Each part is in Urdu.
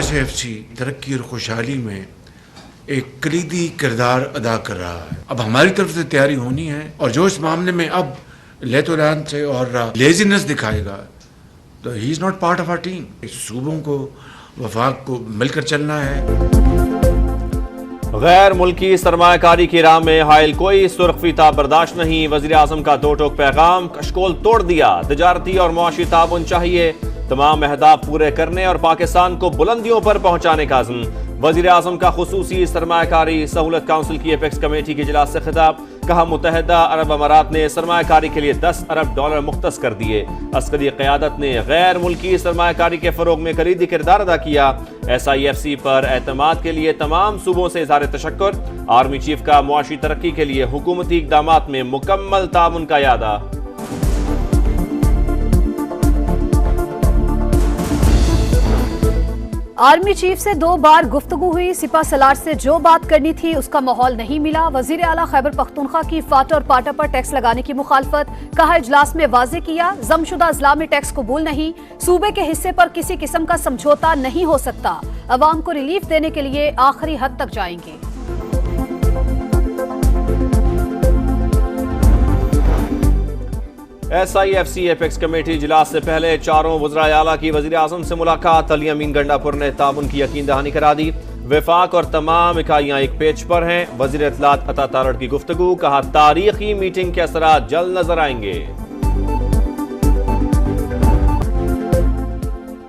IFC ترقی اور خوشحالی میں ایک کلیدی کردار ادا کر رہا ہے. اب ہماری طرف سے تیاری ہونی ہے، اور جو اس معاملے میں اب لیتولان سے اور لیزینس دکھائے گا تو he is not part of our team. صوبوں کو وفاق کو مل کر چلنا ہے. غیر ملکی سرمایہ کاری کی راہ میں حائل کوئی سرخ فیتہ برداشت نہیں. وزیر اعظم کا دو ٹوک پیغام کشکول توڑ دیا. تجارتی اور معاشی تعاون چاہیے، تمام اہداف پورے کرنے اور پاکستان کو بلندیوں پر پہنچانے کا عزم. وزیر اعظم کا خصوصی سرمایہ کاری سہولت کونسل کی ایپیکس کمیٹی کے اجلاس سے خطاب. کہا متحدہ عرب امارات نے سرمایہ کاری کے لیے $10 ارب مختص کر دیے. عسکری قیادت نے غیر ملکی سرمایہ کاری کے فروغ میں کلیدی کردار ادا کیا. SIFC پر اعتماد کے لیے تمام صوبوں سے اظہار تشکر. آرمی چیف کا معاشی ترقی کے لیے حکومتی اقدامات میں مکمل تعاون کا اعادہ. آرمی چیف سے 2 بار گفتگو ہوئی. سپہ سالار سے جو بات کرنی تھی اس کا ماحول نہیں ملا. وزیر اعلیٰ خیبر پختونخوا کی فاٹا اور پاٹا پر ٹیکس لگانے کی مخالفت. کہا اجلاس میں واضح کیا ضم شدہ اضلاع میں ٹیکس قبول نہیں. صوبے کے حصے پر کسی قسم کا سمجھوتا نہیں ہو سکتا. عوام کو ریلیف دینے کے لیے آخری حد تک جائیں گے. SIFC ایپیکس کمیٹی اجلاس سے پہلے چاروں وزرائے اعلیٰ کی وزیر اعظم سے ملاقات. علی امین گنڈا پور نے تعاون کی یقین دہانی کرا دی. وفاق اور تمام اکائیاں ایک پیج پر ہیں. وزیر اطلاعات عطا تارڑ کی گفتگو. کہا تاریخی میٹنگ کے اثرات جلد نظر آئیں گے.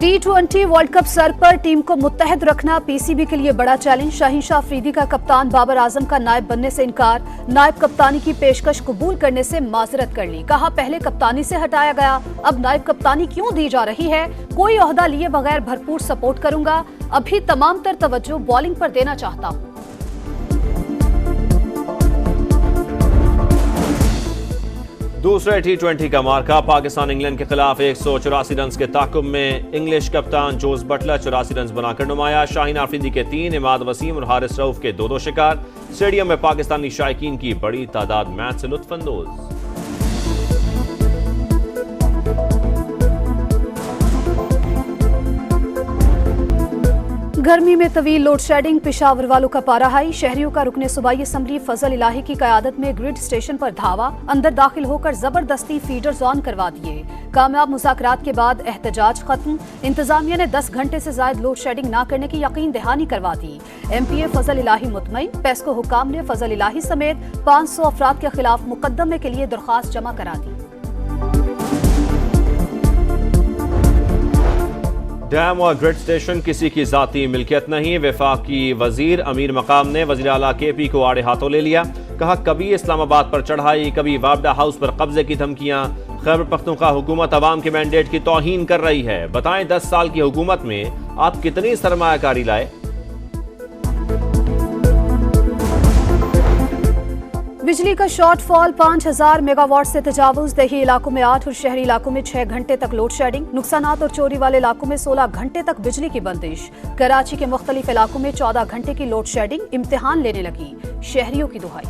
T20 ورلڈ کپ سر پر ٹیم کو متحد رکھنا PCB کے لیے بڑا چیلنج. شاہین شاہ افریدی کا کپتان بابر اعظم کا نائب بننے سے انکار. نائب کپتانی کی پیشکش قبول کرنے سے معذرت کر لی. کہا پہلے کپتانی سے ہٹایا گیا، اب نائب کپتانی کیوں دی جا رہی ہے؟ کوئی عہدہ لیے بغیر بھرپور سپورٹ کروں گا. ابھی تمام تر توجہ بالنگ پر دینا چاہتا ہوں. دوسرے T20 کا مارکا. پاکستان انگلینڈ کے خلاف 184 رنز کے تعاقب میں انگلش کپتان جوز بٹلر 84 رنز بنا کر نمایاں. شاہین آفریدی کے 3، عماد وسیم اور حارث رؤف کے 2 شکار. اسٹیڈیم میں پاکستانی شائقین کی بڑی تعداد میچ سے لطف اندوز. گرمی میں طویل لوڈ شیڈنگ. پشاور والوں کا پارا ہائی. شہریوں کا رکن صوبائی اسمبلی فضل الہی کی قیادت میں گرڈ اسٹیشن پر دھاوا. اندر داخل ہو کر زبردستی فیڈرز آن کروا دیے. کامیاب مذاکرات کے بعد احتجاج ختم. انتظامیہ نے 10 گھنٹے سے زائد لوڈ شیڈنگ نہ کرنے کی یقین دہانی کروا دی. MPA فضل الہی مطمئن. پیسکو حکام نے فضل الہی سمیت 500 افراد کے خلاف مقدمے کے لیے درخواست جمع کرا دی. ڈیم اور گرڈ اسٹیشن کسی کی ذاتی ملکیت نہیں. وفاقی وزیر امیر مقام نے وزیر اعلیٰ KP کو آڑے ہاتھوں لے لیا. کہا کبھی اسلام آباد پر چڑھائی، کبھی وابڈا ہاؤس پر قبضے کی دھمکیاں. خیبر پختونخوا حکومت عوام کے مینڈیٹ کی توہین کر رہی ہے. بتائیں 10 سال کی حکومت میں آپ کتنی سرمایہ کاری لائے؟ بجلی کا شارٹ فال 5000 میگا واٹ سے تجاوز. دیہی علاقوں میں 8 اور شہری علاقوں میں 6 گھنٹے تک لوڈ شیڈنگ. نقصانات اور چوری والے علاقوں میں 16 گھنٹے تک بجلی کی بندش. کراچی کے مختلف علاقوں میں 14 گھنٹے کی لوڈ شیڈنگ. امتحان لینے لگی شہریوں کی دہائی.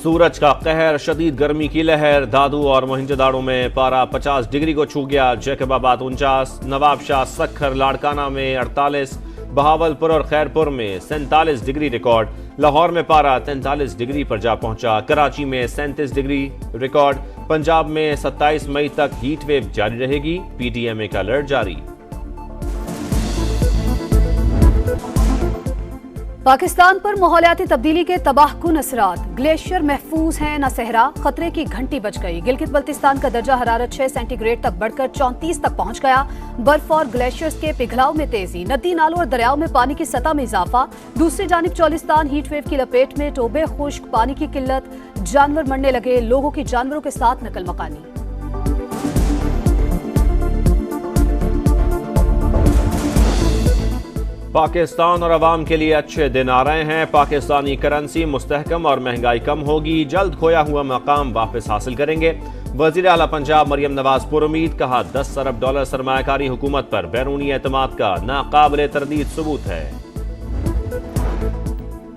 سورج کا قہر، شدید گرمی کی لہر. دادو اور موہنجو داڑو میں پارا 50 ڈگری کو چھو گیا. جیکب آباد 49، نواب شاہ، سکھر، لاڑکانہ میں 48، بہاولپور اور خیرپور میں 47 ڈگری ریکارڈ. لاہور میں پارا 43 ڈگری پر جا پہنچا. کراچی میں 37 ڈگری ریکارڈ. پنجاب میں 27 مئی تک ہیٹ ویو جاری رہے گی. PTMA کا الرٹ جاری. پاکستان پر ماحولیاتی تبدیلی کے تباہ کن اثرات. گلیشیئر محفوظ ہیں نہ صحرا. خطرے کی گھنٹی بج گئی. گلگت بلتستان کا درجہ حرارت 6 سینٹی گریڈ تک بڑھ کر 34 تک پہنچ گیا. برف اور گلیشیئرز کے پگھلاؤ میں تیزی. ندی نالوں اور دریاؤں میں پانی کی سطح میں اضافہ. دوسری جانب چولستان ہیٹ ویو کی لپیٹ میں. ٹوبے خشک، پانی کی قلت، جانور مرنے لگے. لوگوں کی جانوروں کے ساتھ نقل مکانی. پاکستان اور عوام کے لیے اچھے دن آ رہے ہیں. پاکستانی کرنسی مستحکم اور مہنگائی کم ہوگی. جلد کھویا ہوا مقام واپس حاصل کریں گے. وزیر اعلیٰ پنجاب مریم نواز پر امید. کہا $10 ارب سرمایہ کاری حکومت پر بیرونی اعتماد کا ناقابل تردید ثبوت ہے.